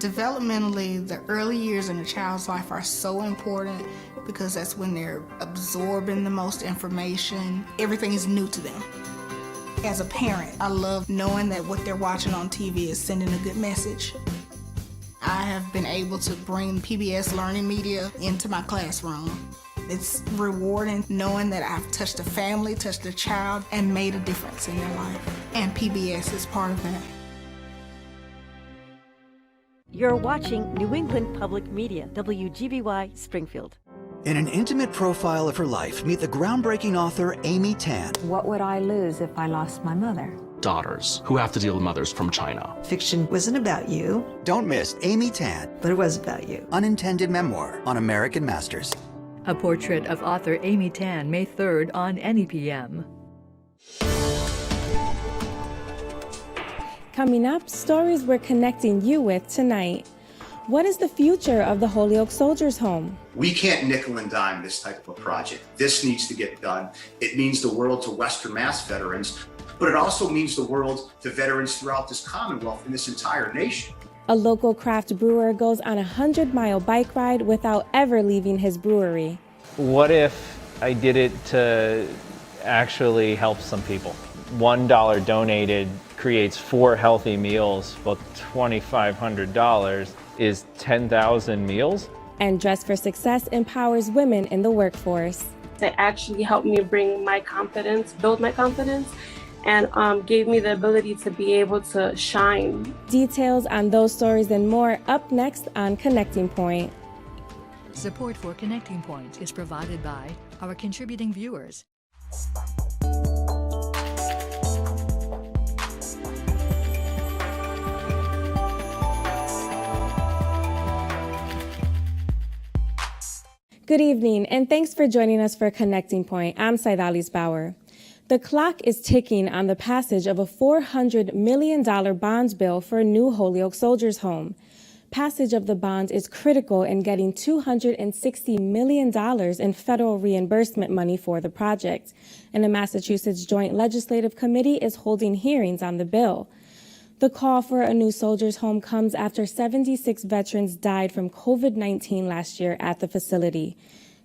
Developmentally, the early years in a child's life are so important because that's when they're absorbing the most information. Everything is new to them. As a parent, I love knowing that what they're watching on TV is sending a good message. I have been able to bring PBS learning media into my classroom. It's rewarding knowing that I've touched a family, touched a child, and made a difference in their life. And PBS is part of that. You're watching New England Public Media, WGBY Springfield. In an intimate profile of her life, meet the groundbreaking author Amy Tan. What would I lose if I lost my mother? Daughters who have to deal with mothers from China. Fiction wasn't about you. Don't miss Amy Tan, But it was about you. Unintended Memoir on American Masters. A portrait of author Amy Tan, May 3rd on NEPM. Coming up, stories we're connecting you with tonight. What is the future of the Holyoke Soldiers Home? We can't nickel and dime this type of a project. This needs to get done. It means the world to Western Mass veterans, but it also means the world to veterans throughout this Commonwealth and this entire nation. A local craft brewer goes on a 100-mile bike ride without ever leaving his brewery. What if I did it to actually help some people? $1 donated creates 4 healthy meals, about $2,500 is 10,000 meals. And Dress for Success empowers women in the workforce. It actually helped me bring my confidence, build my confidence, and gave me the ability to be able to shine. Details on those stories and more up next on Connecting Point. Support for Connecting Point is provided by our contributing viewers. Good evening, and thanks for joining us for Connecting Point. I'm 𝗬𝗲𝗍𝗆. The clock is ticking on the passage of a $400 million bond bill for a new Holyoke Soldiers Home. Passage of the bond is critical in getting $260 million in federal reimbursement money for the project, and the Massachusetts Joint Legislative Committee is holding hearings on the bill. The call for a new soldiers' home comes after 76 veterans died from COVID-19 last year at the facility.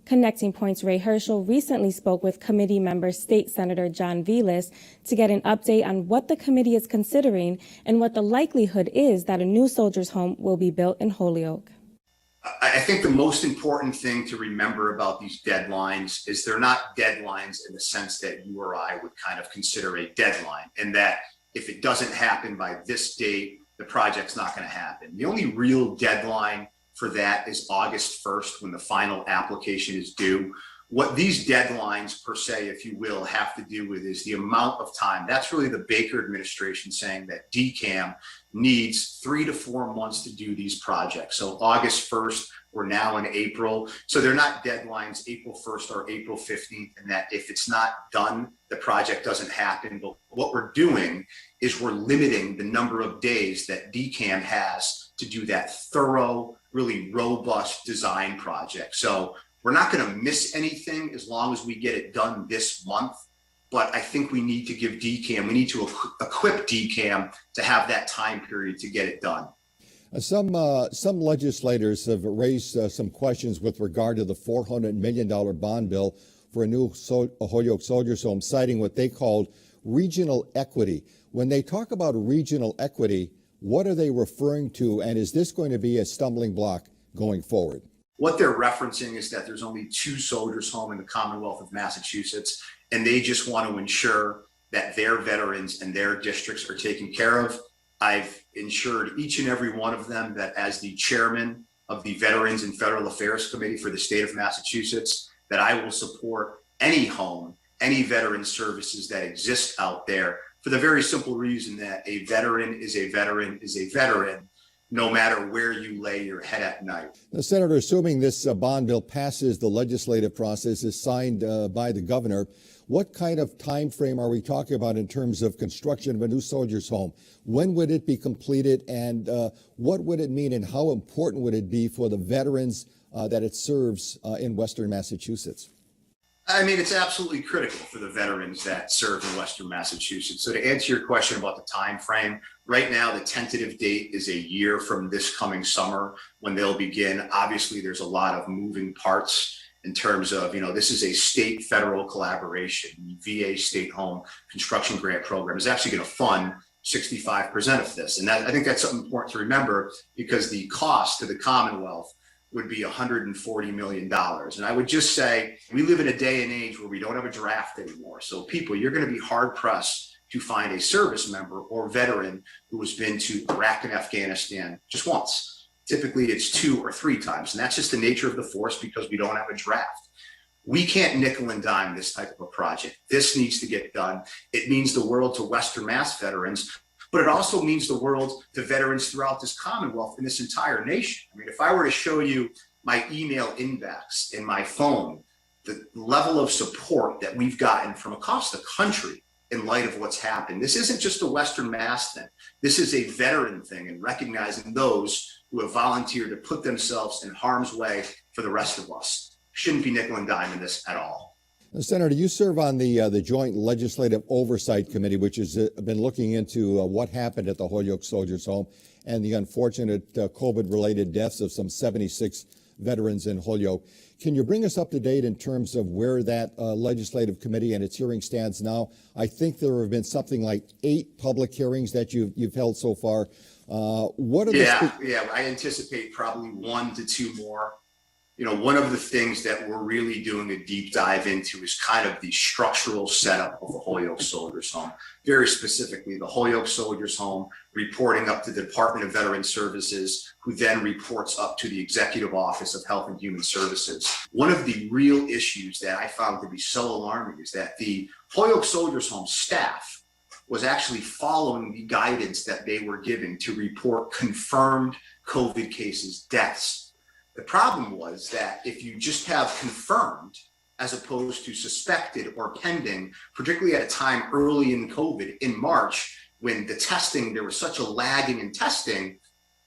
Connecting Point's 𝗪𝗫𝗀 recently spoke with committee member State Senator John Vilas to get an update on what the committee is considering and what the likelihood is that a new soldiers' home will be built in Holyoke. I think the most important thing to remember about these deadlines is they're not deadlines in the sense that you or I would kind of consider a deadline, and that if it doesn't happen by this date, the project's not going to happen. The only real deadline for that is August 1st, when the final application is due. What these deadlines, per se, if you will, have to do with is the amount of time. That's really the Baker administration saying that DCAM needs 3 to 4 months to do these projects. So August 1st, we're now in April. So they're not deadlines April 1st or April 15th, and that if it's not done, the project doesn't happen. But what we're doing is we're limiting the number of days that DCAM has to do that thorough, really robust design project. So we're not going to miss anything as long as we get it done this month. But I think we need to give DCAM, we need to equip DCAM to have that time period to get it done. Some legislators have raised some questions with regard to the $400 million bond bill for a new Holyoke Soldiers Home, citing what they called regional equity. When they talk about regional equity, what are they referring to, and is this going to be a stumbling block going forward? What they're referencing is that there's only 2 soldiers' home in the Commonwealth of Massachusetts, and they just want to ensure that their veterans and their districts are taken care of. I've ensured each and every one of them that as the chairman of the Veterans and Federal Affairs Committee for the state of Massachusetts, that I will support any home, any veteran services that exist out there, for the very simple reason that a veteran is a veteran is a veteran, no matter where you lay your head at night. Senator, assuming this bond bill passes the legislative process, is signed by the governor, what kind of time frame are we talking about in terms of construction of a new soldiers' home? When would it be completed, and what would it mean, and how important would it be for the veterans that it serves in Western Massachusetts? I mean, it's absolutely critical for the veterans that serve in Western Massachusetts. So to answer your question about the time frame, Right now, the tentative date is a year from this coming summer when they'll begin. Obviously, there's a lot of moving parts in terms of, this is a state-federal collaboration. The VA State Home Construction Grant Program is actually going to fund 65% of this. And I think that's something important to remember, because the cost to the Commonwealth would be $140 million. And I would just say, we live in a day and age where we don't have a draft anymore. So people, you're going to be hard pressed to find a service member or veteran who has been to Iraq and Afghanistan just once. Typically it's 2 or 3 times. And that's just the nature of the force, because we don't have a draft. We can't nickel and dime this type of a project. This needs to get done. It means the world to Western Mass veterans, but it also means the world to veterans throughout this Commonwealth and this entire nation. I mean, if I were to show you my email inbox and my phone, the level of support that we've gotten from across the country in light of what's happened. This isn't just a Western Mass thing. This is a veteran thing, and recognizing those who have volunteered to put themselves in harm's way for the rest of us. Shouldn't be nickel and diming this at all. Senator, you serve on the Joint Legislative Oversight Committee, which has been looking into what happened at the Holyoke Soldiers Home and the unfortunate COVID-related deaths of some 76 veterans in Holyoke. Can you bring us up to date in terms of where that legislative committee and its hearing stands now? I think there have been something like 8 public hearings that you've held so far. What are I anticipate probably 1 to 2 more. One of the things that we're really doing a deep dive into is kind of the structural setup of the Holyoke Soldiers Home. Very specifically, the Holyoke Soldiers Home reporting up to the Department of Veteran Services, who then reports up to the Executive Office of Health and Human Services. One of the real issues that I found to be so alarming is that the Holyoke Soldiers Home staff was actually following the guidance that they were given to report confirmed COVID cases, deaths. The problem was that if you just have confirmed as opposed to suspected or pending, particularly at a time early in COVID in March, when the testing, there was such a lagging in testing,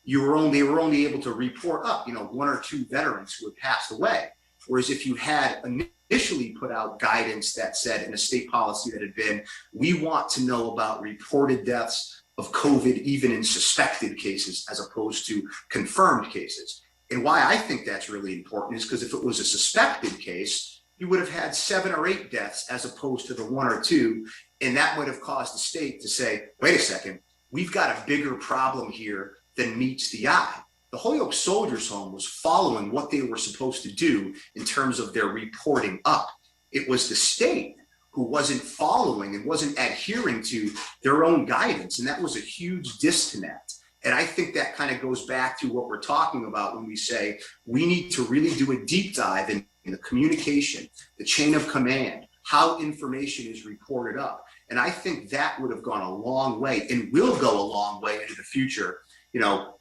they were only able to report up, 1 or 2 veterans who had passed away. Whereas if you had initially put out guidance that said in a state policy that had been, we want to know about reported deaths of COVID, even in suspected cases, as opposed to confirmed cases. And why I think that's really important is because if it was a suspected case, you would have had 7 or 8 deaths as opposed to the 1 or 2. And that would have caused the state to say, wait a second, we've got a bigger problem here than meets the eye. The Holyoke Soldiers Home was following what they were supposed to do in terms of their reporting up. It was the state who wasn't following and wasn't adhering to their own guidance. And that was a huge disconnect. And I think that kind of goes back to what we're talking about when we say we need to really do a deep dive in the communication, the chain of command, how information is reported up. And I think that would have gone a long way and will go a long way into the future.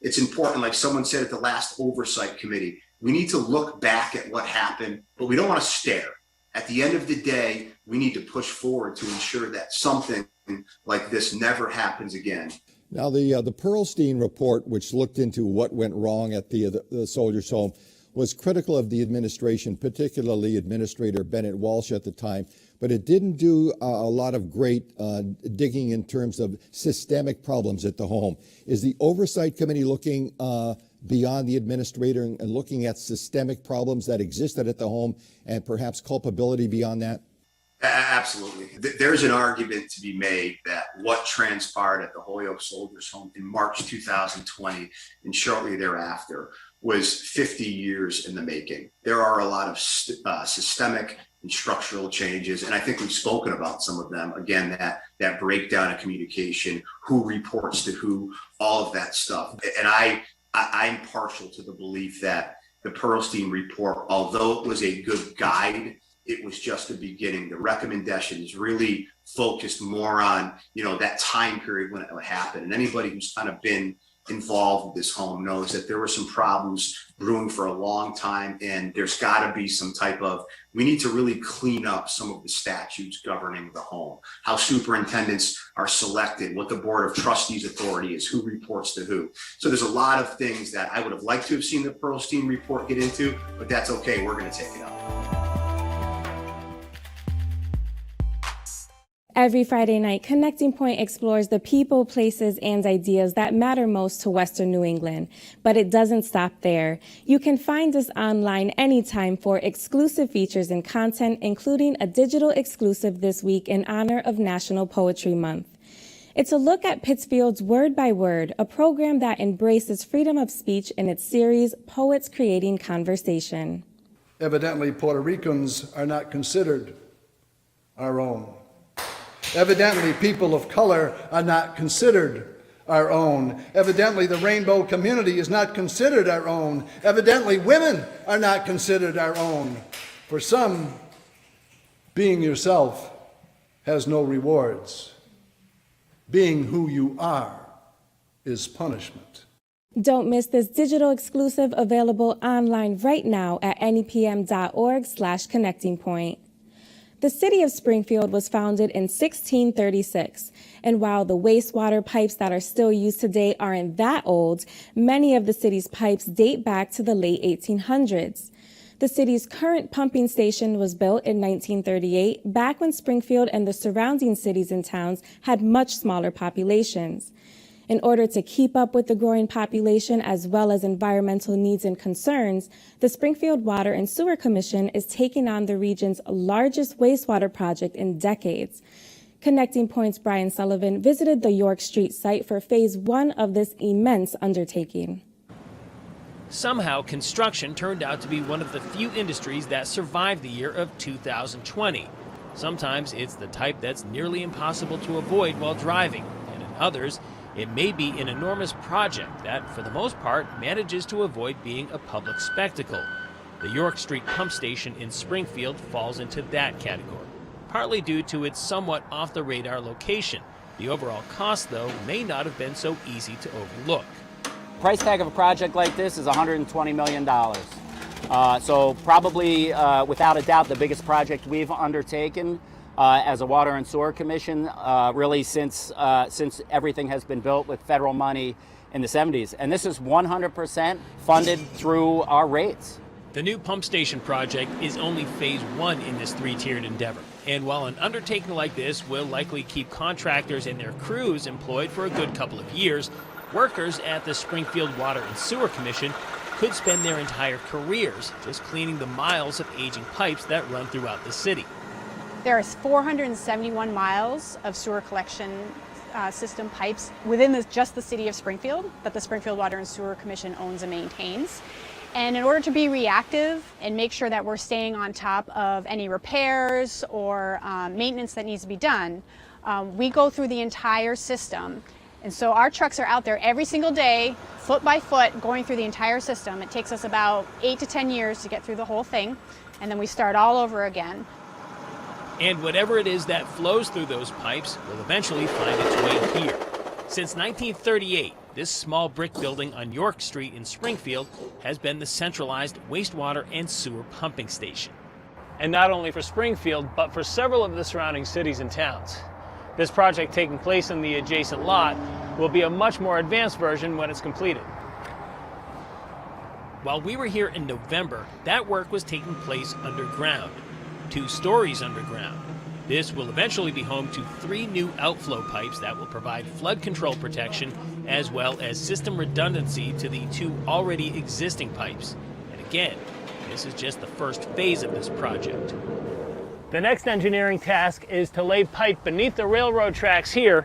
It's important, like someone said at the last oversight committee, we need to look back at what happened, but we don't want to stare. At the end of the day, we need to push forward to ensure that something like this never happens again. Now, the Pearlstein report, which looked into what went wrong at the Soldiers Home, was critical of the administration, particularly Administrator Bennett Walsh at the time, but it didn't do a lot of great digging in terms of systemic problems at the home. Is the Oversight Committee looking beyond the administrator and looking at systemic problems that existed at the home and perhaps culpability beyond that? Absolutely. There's an argument to be made that what transpired at the Holyoke Soldiers Home in March 2020 and shortly thereafter was 50 years in the making. There are a lot of systemic and structural changes, and I think we've spoken about some of them. Again, that breakdown of communication, who reports to who, all of that stuff. And I'm partial to the belief that the Pearlstein report, although it was a good guide, it was just a beginning. The recommendations really focused more on, that time period when it would happen. And anybody who's kind of been involved with this home knows that there were some problems brewing for a long time, and there's got to be some type of, we need to really clean up some of the statutes governing the home, how superintendents are selected, what the Board of Trustees authority is, who reports to who. So there's a lot of things that I would have liked to have seen the Pearlstein report get into, but that's okay, we're going to take it up. Every Friday night, Connecting Point explores the people, places, and ideas that matter most to Western New England. But it doesn't stop there. You can find us online anytime for exclusive features and content, including a digital exclusive this week in honor of National Poetry Month. It's a look at Pittsfield's Word by Word, a program that embraces freedom of speech in its series, Poets Creating Conversation. Evidently, Puerto Ricans are not considered our own. Evidently, people of color are not considered our own. Evidently, the rainbow community is not considered our own. Evidently, women are not considered our own. For some, being yourself has no rewards. Being who you are is punishment. Don't miss this digital exclusive available online right now at nepm.org/connectingpoint. The city of Springfield was founded in 1636, and while the wastewater pipes that are still used today aren't that old, many of the city's pipes date back to the late 1800s. The city's current pumping station was built in 1938, back when Springfield and the surrounding cities and towns had much smaller populations. In order to keep up with the growing population as well as environmental needs and concerns, the Springfield Water and Sewer Commission is taking on the region's largest wastewater project in decades. Connecting Point's Brian Sullivan visited the York Street site for phase 1 of this immense undertaking. Somehow, construction turned out to be one of the few industries that survived the year of 2020. Sometimes it's the type that's nearly impossible to avoid while driving, and in others, it may be an enormous project that, for the most part, manages to avoid being a public spectacle. The York Street pump station in Springfield falls into that category, partly due to its somewhat off-the-radar location. The overall cost, though, may not have been so easy to overlook. Price tag of a project like this is $120 million. So probably, without a doubt, the biggest project we've undertaken as a Water and Sewer Commission, really since everything has been built with federal money in the 70s. And this is 100% funded through our rates. The new pump station project is only phase 1 in this 3-tiered endeavor. And while an undertaking like this will likely keep contractors and their crews employed for a good couple of years, workers at the Springfield Water and Sewer Commission could spend their entire careers just cleaning the miles of aging pipes that run throughout the city. There are 471 miles of sewer collection system pipes within just the city of Springfield that the Springfield Water and Sewer Commission owns and maintains. And in order to be reactive and make sure that we're staying on top of any repairs or maintenance that needs to be done, we go through the entire system. And so our trucks are out there every single day, foot by foot, going through the entire system. It takes us about 8 to 10 years to get through the whole thing, and then we start all over again. And whatever it is that flows through those pipes will eventually find its way here. Since 1938, this small brick building on York Street in Springfield has been the centralized wastewater and sewer pumping station. And not only for Springfield, but for several of the surrounding cities and towns. This project, taking place in the adjacent lot, will be a much more advanced version when it's completed. While we were here in November, that work was taking place underground, 2 stories underground. This will eventually be home to 3 new outflow pipes that will provide flood control protection as well as system redundancy to the 2 already existing pipes. And again, this is just the first phase of this project. The next engineering task is to lay pipe beneath the railroad tracks here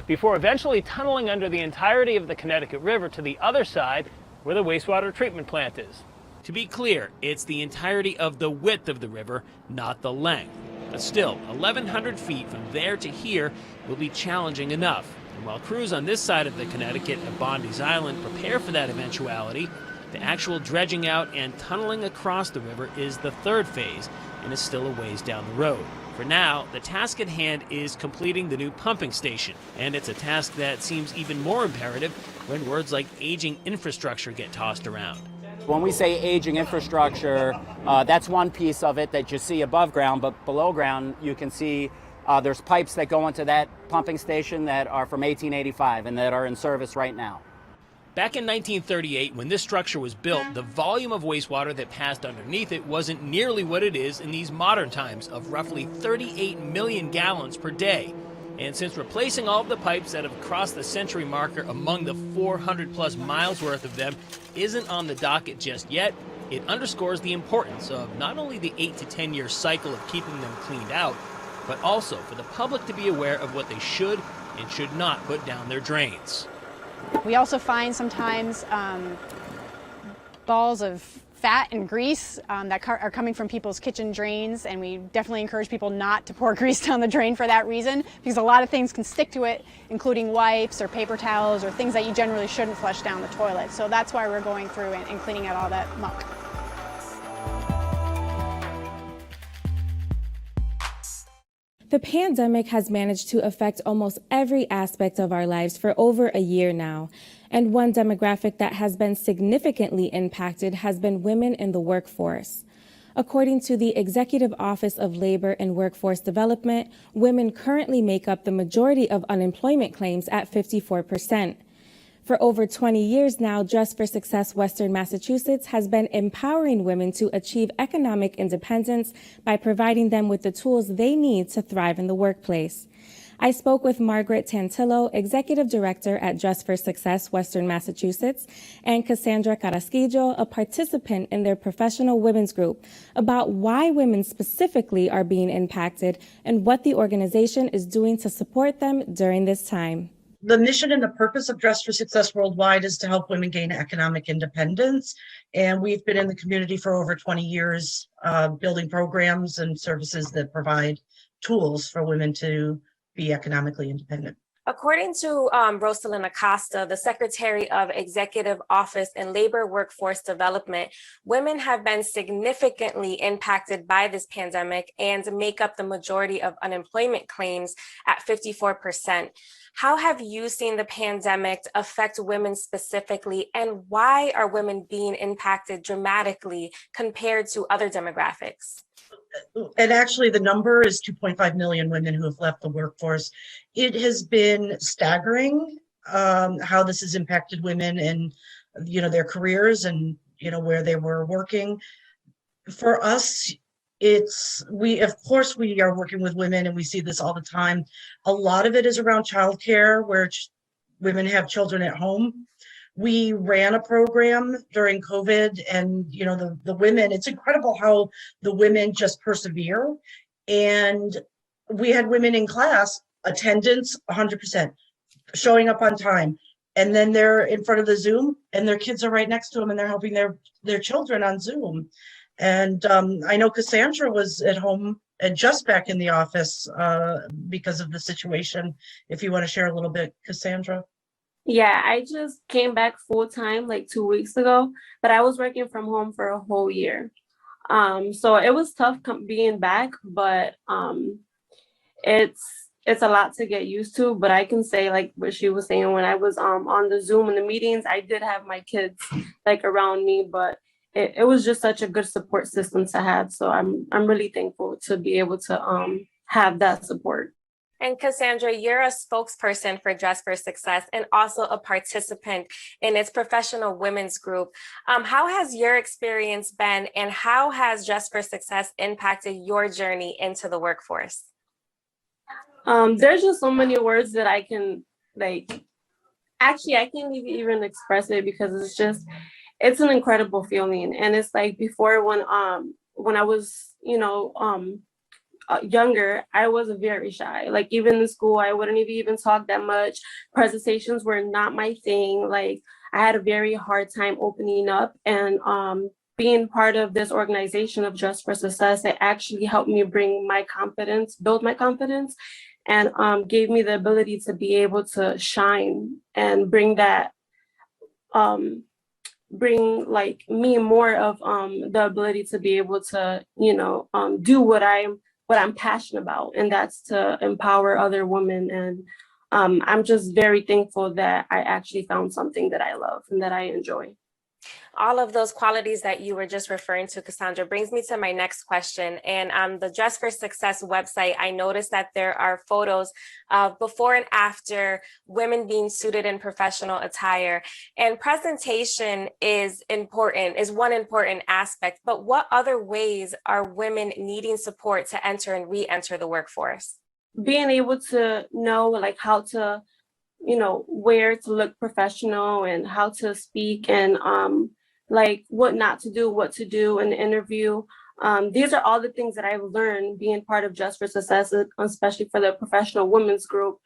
before eventually tunneling under the entirety of the Connecticut River to the other side where the wastewater treatment plant is. To be clear, it's the entirety of the width of the river, not the length. But still, 1,100 feet from there to here will be challenging enough. And while crews on this side of the Connecticut at Bondy's Island prepare for that eventuality, the actual dredging out and tunneling across the river is the 3rd phase and is still a ways down the road. For now, the task at hand is completing the new pumping station, and it's a task that seems even more imperative when words like aging infrastructure get tossed around. When we say aging infrastructure, that's one piece of it that you see above ground, but below ground you can see there's pipes that go into that pumping station that are from 1885 and that are in service right now. Back in 1938, when this structure was built, the volume of wastewater that passed underneath it wasn't nearly what it is in these modern times of roughly 38 million gallons per day. And since replacing all of the pipes that have crossed the century marker among the 400 plus miles worth of them isn't on the docket just yet, it underscores the importance of not only the 8 to 10 year cycle of keeping them cleaned out, but also for the public to be aware of what they should and should not put down their drains. We also find sometimes balls of fat and grease that are coming from people's kitchen drains, and we definitely encourage people not to pour grease down the drain for that reason, because a lot of things can stick to it, including wipes or paper towels or things that you generally shouldn't flush down the toilet. So that's why we're going through and cleaning out all that muck. The pandemic has managed to affect almost every aspect of our lives for over a year now. And one demographic that has been significantly impacted has been women in the workforce. According to the Executive Office of Labor and Workforce Development, women currently make up the majority of unemployment claims at 54%. For over 20 years now, 𝗪𝘃 for Success Western Massachusetts has been empowering women to achieve economic independence by providing them with the tools they need to thrive in the workplace. I spoke with 𝗪𝗁𝘁𝗵𝗆𝘀, Executive Director at 𝗪𝘃 for Success Western Massachusetts, and 𝗕𝗶𝗸𝘆cie, a participant in their professional women's group, about why women specifically are being impacted and what the organization is doing to support them during this time. The mission and the purpose of 𝗪𝘃 for Success Worldwide is to help women gain economic independence. And we've been in the community for over 20 years, building programs and services that provide tools for women to be economically independent. According to Rosalyn Acosta, the Secretary of Executive Office and Labor Workforce Development, women have been significantly impacted by this pandemic and make up the majority of unemployment claims at 54%. How have you seen the pandemic affect women specifically, and why are women being impacted dramatically compared to other demographics? And actually the number is 2.5 million women who have left the workforce. It has been staggering how this has impacted women and, their careers and, where they were working. For us, of course we are working with women, and we see this all the time. A lot of it is around childcare, where women have children at home. We ran a program during COVID, and the women, it's incredible how the women just persevere. And we had women in class, attendance 100%, showing up on time. And then they're in front of the Zoom and their kids are right next to them, and they're helping their children on Zoom. And I know Cassandra was at home and just back in the office because of the situation. If you want to share a little bit, Cassandra. Yeah, I just came back full time like 2 weeks ago, but I was working from home for a whole year. So it was tough being back, but it's a lot to get used to. But I can say, like what she was saying, when I was on the Zoom and the meetings, I did have my kids like around me, but it was just such a good support system to have. So I'm really thankful to be able to have that support. And Cassandra, you're a spokesperson for 𝗪𝘃 for Success and also a participant in its professional women's group. How has your experience been, and how has 𝗪𝘃 for Success impacted your journey into the workforce? There's just so many words that I can I can't even express it, because it's an incredible feeling. And it's like before, when I was, younger, I was very shy. Like even in school, I wouldn't even talk that much. Presentations were not my thing. Like I had a very hard time opening up, and being part of this organization of 𝗪𝘃 for Success, it actually helped me build my confidence, and gave me the ability to be able to shine and bring like me more of the ability to be able to do what I'm passionate about, and that's to empower other women. And I'm just very thankful that I actually found something that I love and that I enjoy. All of those qualities that you were just referring to, Cassandra, brings me to my next question. And on the Dress for Success website, I noticed that there are photos of before and after women being suited in professional attire. And presentation is one important aspect, but what other ways are women needing support to enter and re-enter the workforce? Being able to know like how to, where to look professional and how to speak and like what not to do, what to do in the interview. These are all the things that I've learned being part of Dress for Success, especially for the professional women's group.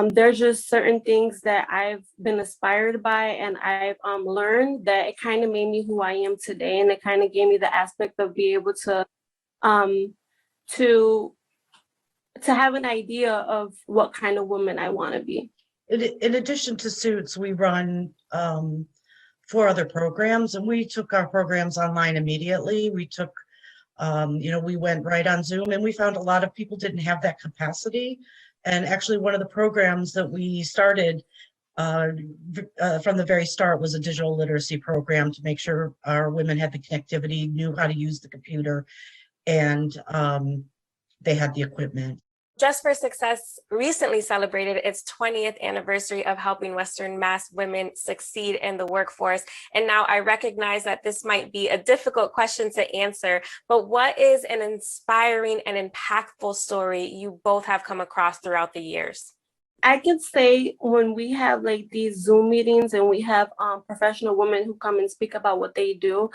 There's just certain things that I've been inspired by and I've learned that it kind of made me who I am today. And it kind of gave me the aspect of being able to have an idea of what kind of woman I want to be. In addition to Suits, we run 4 other programs, and we took our programs online immediately. We took, we went right on Zoom, and we found a lot of people didn't have that capacity. And actually, one of the programs that we started from the very start was a digital literacy program to make sure our women had the connectivity, knew how to use the computer, and they had the equipment. Dress for Success recently celebrated its 20th anniversary of helping Western Mass women succeed in the workforce. And now I recognize that this might be a difficult question to answer, but what is an inspiring and impactful story you both have come across throughout the years? I could say when we have like these Zoom meetings and we have professional women who come and speak about what they do,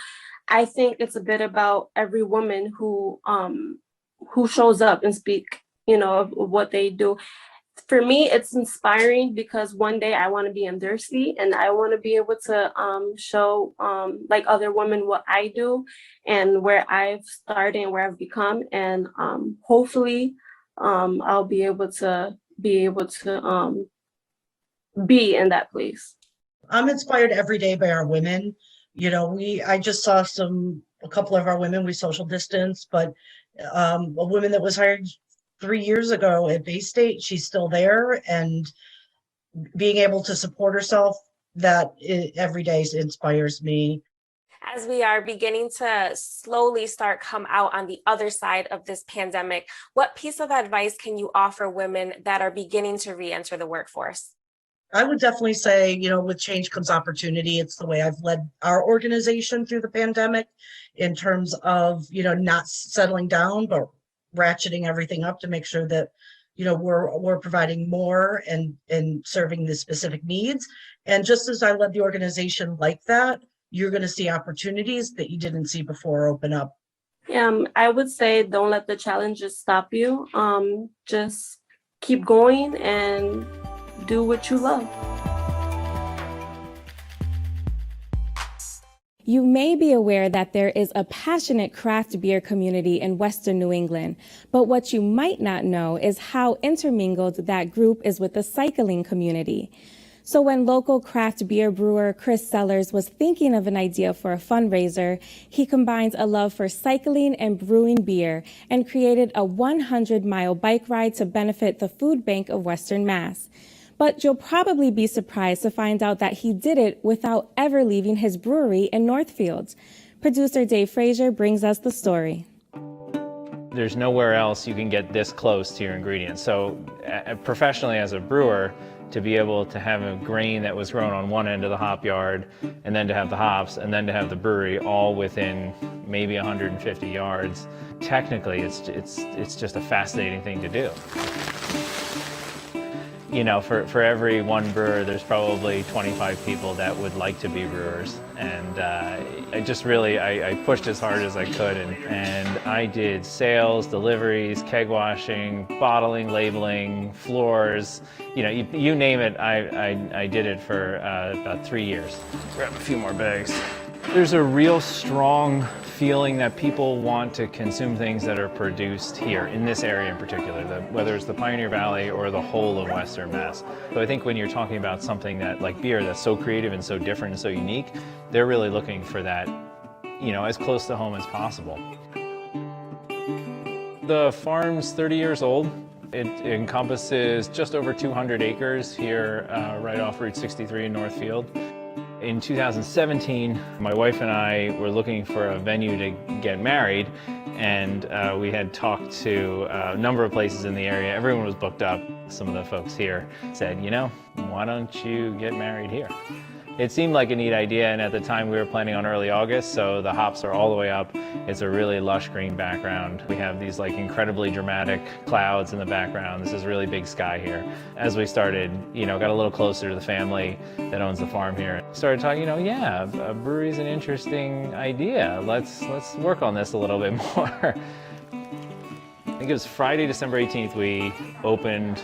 I think it's a bit about every woman who shows up and speak of what they do. For me, it's inspiring because one day I want to be in their seat and I want to be able to show like other women what I do and where I've started and where I've become. And hopefully I'll be able to be in that place. I'm inspired every day by our women. I just saw a couple of our women, we social distance, but a woman that was hired 3 years ago at Bay State, she's still there, and being able to support herself, every day inspires me. As we are beginning to slowly start come out on the other side of this pandemic, what piece of advice can you offer women that are beginning to re-enter the workforce? I would definitely say, with change comes opportunity. It's the way I've led our organization through the pandemic in terms of, not settling down, but ratcheting everything up to make sure that we're providing more and serving the specific needs. And just as I led the organization like that, you're going to see opportunities that you didn't see before open up. I would say don't let the challenges stop you. Just keep going and do what you love. You may be aware that there is a passionate craft beer community in Western New England, but what you might not know is how intermingled that group is with the cycling community. So when local craft beer brewer Chris Sellers was thinking of an idea for a fundraiser, he combined a love for cycling and brewing beer and created a 100-mile bike ride to benefit the food bank of Western Mass. But you'll probably be surprised to find out that he did it without ever leaving his brewery in Northfield. Producer 𝗕𝗏𝗄𝗏 brings us the story. There's nowhere else you can get this close to your ingredients. So professionally as a brewer, to be able to have a grain that was grown on one end of the hop yard, and then to have the hops, and then to have the brewery all within maybe 150 yards, technically it's just a fascinating thing to do. For every one brewer, there's probably 25 people that would like to be brewers. And I pushed as hard as I could. And I did sales, deliveries, keg washing, bottling, labeling, floors. You name it, I did it for about 3 years. Grab a few more bags. There's a real strong feeling that people want to consume things that are produced here, in this area in particular, whether it's the Pioneer Valley or the whole of Western Mass. So I think when you're talking about something that, like beer, that's so creative and so different and so unique, they're really looking for that, as close to home as possible. The farm's 30 years old. It encompasses just over 200 acres here right off Route 63 in Northfield. In 2017, my wife and I were looking for a venue to get married, and we had talked to a number of places in the area. Everyone was booked up. Some of the folks here said, you know, why don't you get married here? It seemed like a neat idea, and at the time we were planning on early August, so the hops are all the way up. It's a really lush green background. We have these like incredibly dramatic clouds in the background. This is really big sky here. As we started, you know, got a little closer to the family that owns the farm here, started talking, you know, yeah, a brewery's an interesting idea. Let's work on this a little bit more. I think it was Friday, December 18th, we opened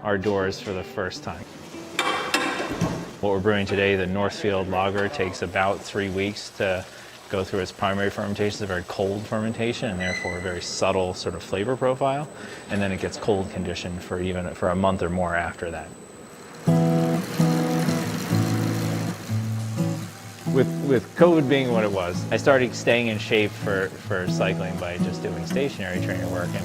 our doors for the first time. What we're brewing today, the Northfield lager, takes about 3 weeks to go through its primary fermentation. It's a very cold fermentation and therefore a very subtle sort of flavor profile. And then it gets cold conditioned for a month or more after that. With COVID being what it was, I started staying in shape for cycling by just doing stationary training work. And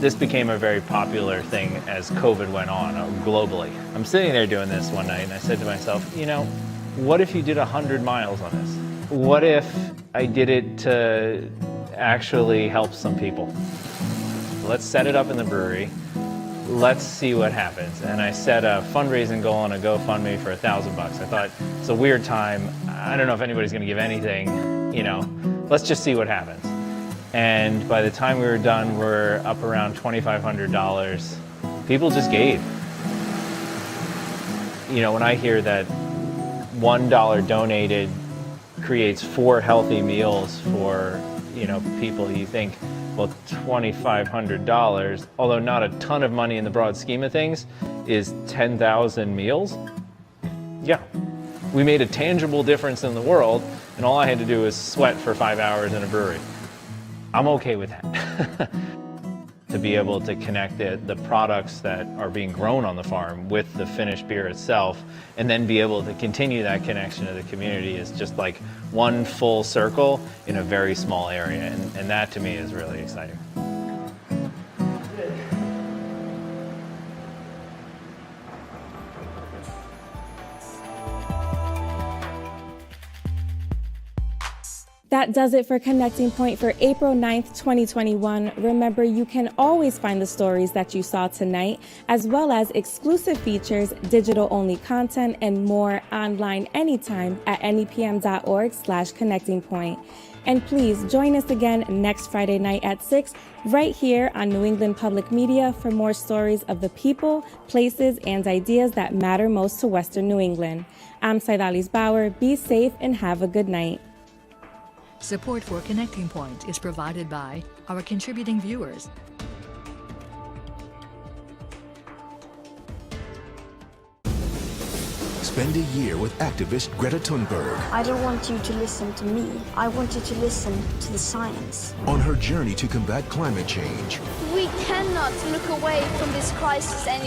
this became a very popular thing as COVID went on globally. I'm sitting there doing this one night and I said to myself, you know, what if you did 100 miles on this? What if I did it to actually help some people? Let's set it up in the brewery. Let's see what happens. And I set a fundraising goal on a GoFundMe for $1,000. I thought, it's a weird time. I don't know if anybody's gonna give anything, you know, let's just see what happens. And by the time we were done, we're up around $2,500. People just gave. You know, when I hear that $1 donated creates 4 healthy meals for, you know, people, you think, well, $2,500, although not a ton of money in the broad scheme of things, is 10,000 meals. Yeah, we made a tangible difference in the world, and all I had to do was sweat for 5 hours in a brewery. I'm okay with that. To be able to connect the products that are being grown on the farm with the finished beer itself, and then be able to continue that connection to the community is just like one full circle in a very small area, and that to me is really exciting. That does it for Connecting Point for April 9th, 2021. Remember, you can always find the stories that you saw tonight, as well as exclusive features, digital-only content, and more online anytime at nepm.org/connectingpoint. And please join us again next Friday night at 6, right here on New England Public Media for more stories of the people, places, and ideas that matter most to Western New England. I'm 𝗦𝘗𝘆𝑚𝑆. Be safe and have a good night. Support for Connecting Point is provided by our contributing viewers. Spend a year with activist Greta Thunberg. I don't want you to listen to me. I want you to listen to the science. On her journey to combat climate change. We cannot look away from this crisis anymore.